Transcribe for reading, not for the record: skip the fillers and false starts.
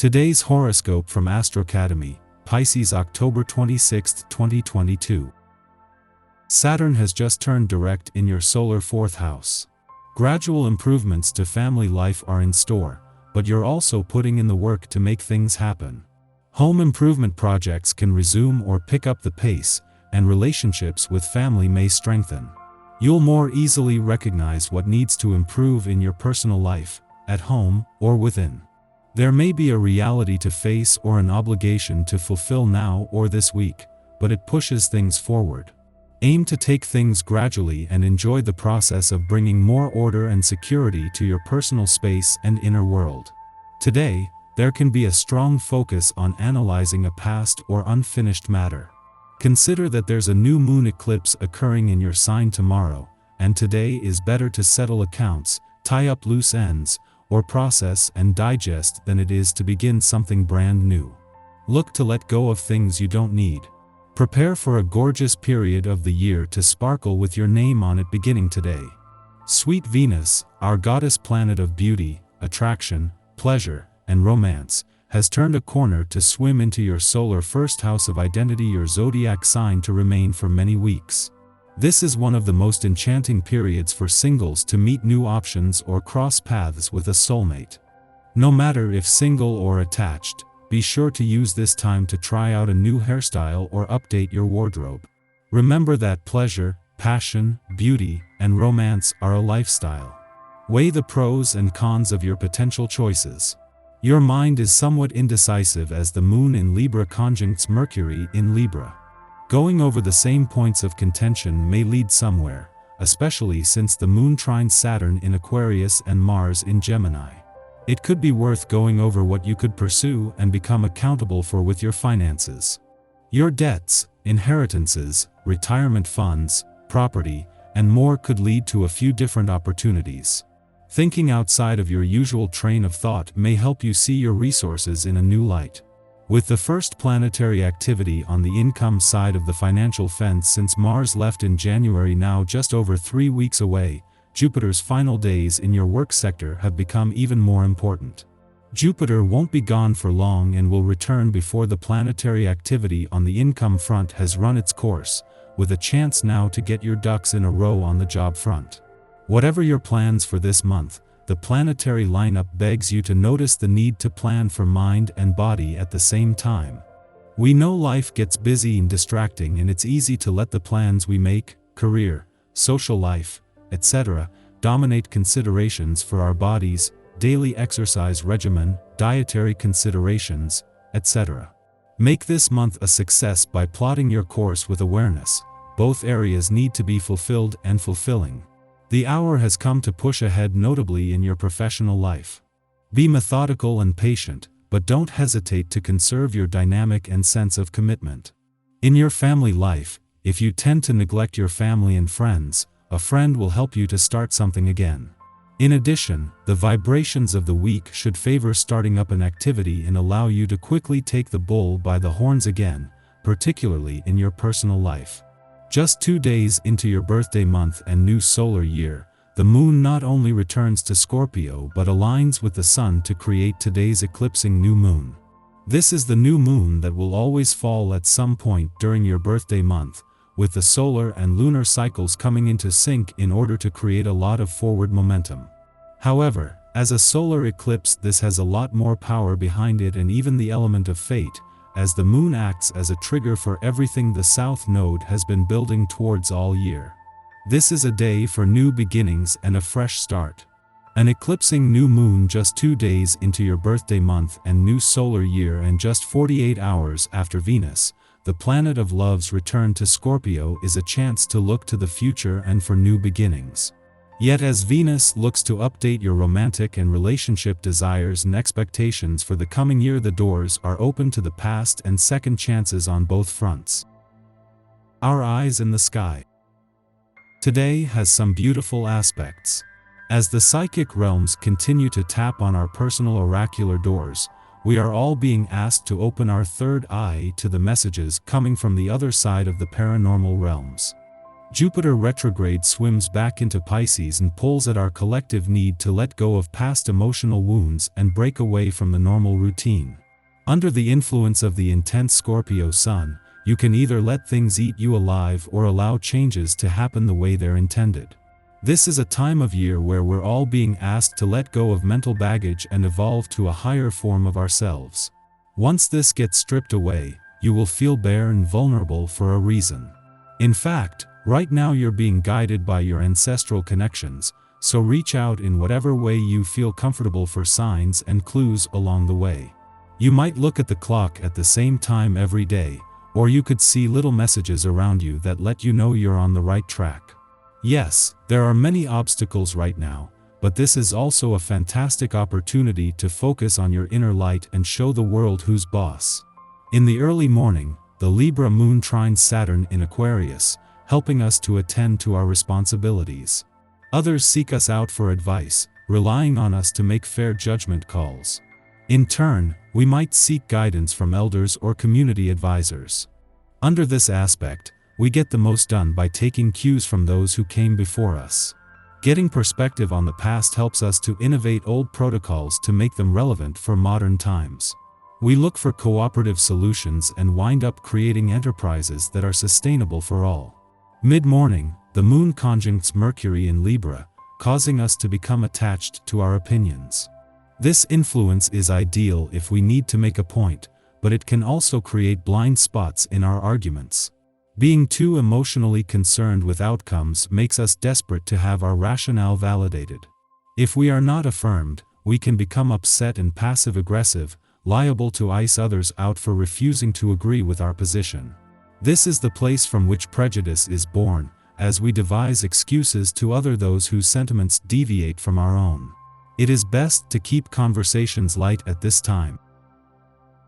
Today's horoscope from Astrocademy, Pisces, October 26, 2022. Saturn has just turned direct in your solar 4th house. Gradual improvements to family life are in store, but you're also putting in the work to make things happen. Home improvement projects can resume or pick up the pace, and relationships with family may strengthen. You'll more easily recognize what needs to improve in your personal life, at home or within. There may be a reality to face or an obligation to fulfill now or this week, but it pushes things forward. Aim to take things gradually and enjoy the process of bringing more order and security to your personal space and inner world. Today, there can be a strong focus on analyzing a past or unfinished matter. Consider that there's a new moon eclipse occurring in your sign tomorrow, and today is better to settle accounts, tie up loose ends, or process and digest than it is to begin something brand new. Look to let go of things you don't need. Prepare for a gorgeous period of the year to sparkle with your name on it beginning today. Sweet Venus, our goddess planet of beauty, attraction, pleasure, and romance, has turned a corner to swim into your solar 1st house of identity, your zodiac sign, to remain for many weeks. This is one of the most enchanting periods for singles to meet new options or cross paths with a soulmate. No matter if single or attached, be sure to use this time to try out a new hairstyle or update your wardrobe. Remember that pleasure, passion, beauty, and romance are a lifestyle. Weigh the pros and cons of your potential choices. Your mind is somewhat indecisive as the moon in Libra conjuncts Mercury in Libra. Going over the same points of contention may lead somewhere, especially since the moon trines Saturn in Aquarius and Mars in Gemini. It could be worth going over what you could pursue and become accountable for with your finances. Your debts, inheritances, retirement funds, property, and more could lead to a few different opportunities. Thinking outside of your usual train of thought may help you see your resources in a new light. With the first planetary activity on the income side of the financial fence since Mars left in January now just over 3 weeks away, Jupiter's final days in your work sector have become even more important. Jupiter won't be gone for long and will return before the planetary activity on the income front has run its course, with a chance now to get your ducks in a row on the job front. Whatever your plans for this month, the planetary lineup begs you to notice the need to plan for mind and body at the same time. We know life gets busy and distracting, and it's easy to let the plans we make, career, social life, etc., dominate considerations for our bodies, daily exercise regimen, dietary considerations, etc. Make this month a success by plotting your course with awareness. Both areas need to be fulfilled and fulfilling. The hour has come to push ahead, notably in your professional life. Be methodical and patient, but don't hesitate to conserve your dynamic and sense of commitment. In your family life, if you tend to neglect your family and friends, a friend will help you to start something again. In addition, the vibrations of the week should favor starting up an activity and allow you to quickly take the bull by the horns again, particularly in your personal life. Just 2 days into your birthday month and new solar year, the moon not only returns to Scorpio but aligns with the sun to create today's eclipsing new moon. This is the new moon that will always fall at some point during your birthday month, with the solar and lunar cycles coming into sync in order to create a lot of forward momentum. However, as a solar eclipse, this has a lot more power behind it and even the element of fate, as the moon acts as a trigger for everything the South Node has been building towards all year. This is a day for new beginnings and a fresh start. An eclipsing new moon just 2 days into your birthday month and new solar year, and just 48 hours after Venus, the planet of love's return to Scorpio, is a chance to look to the future and for new beginnings. Yet as Venus looks to update your romantic and relationship desires and expectations for the coming year, the doors are open to the past and second chances on both fronts. Our eyes in the sky. Today has some beautiful aspects. As the psychic realms continue to tap on our personal oracular doors, we are all being asked to open our third eye to the messages coming from the other side of the paranormal realms. Jupiter retrograde swims back into Pisces and pulls at our collective need to let go of past emotional wounds and break away from the normal routine. Under the influence of the intense Scorpio sun, you can either let things eat you alive or allow changes to happen the way they're intended. This is a time of year where we're all being asked to let go of mental baggage and evolve to a higher form of ourselves. Once this gets stripped away, you will feel bare and vulnerable for a reason. In fact, right now you're being guided by your ancestral connections, so reach out in whatever way you feel comfortable for signs and clues along the way. You might look at the clock at the same time every day, or you could see little messages around you that let you know you're on the right track. Yes, there are many obstacles right now, but this is also a fantastic opportunity to focus on your inner light and show the world who's boss. In the early morning, the Libra moon trines Saturn in Aquarius, helping us to attend to our responsibilities. Others seek us out for advice, relying on us to make fair judgment calls. In turn, we might seek guidance from elders or community advisors. Under this aspect, we get the most done by taking cues from those who came before us. Getting perspective on the past helps us to innovate old protocols to make them relevant for modern times. We look for cooperative solutions and wind up creating enterprises that are sustainable for all. Mid-morning, the moon conjuncts Mercury in Libra, causing us to become attached to our opinions. This influence is ideal if we need to make a point, but it can also create blind spots in our arguments. Being too emotionally concerned with outcomes makes us desperate to have our rationale validated. If we are not affirmed, we can become upset and passive-aggressive, liable to ice others out for refusing to agree with our position. This is the place from which prejudice is born, as we devise excuses to other those whose sentiments deviate from our own. It is best to keep conversations light at this time.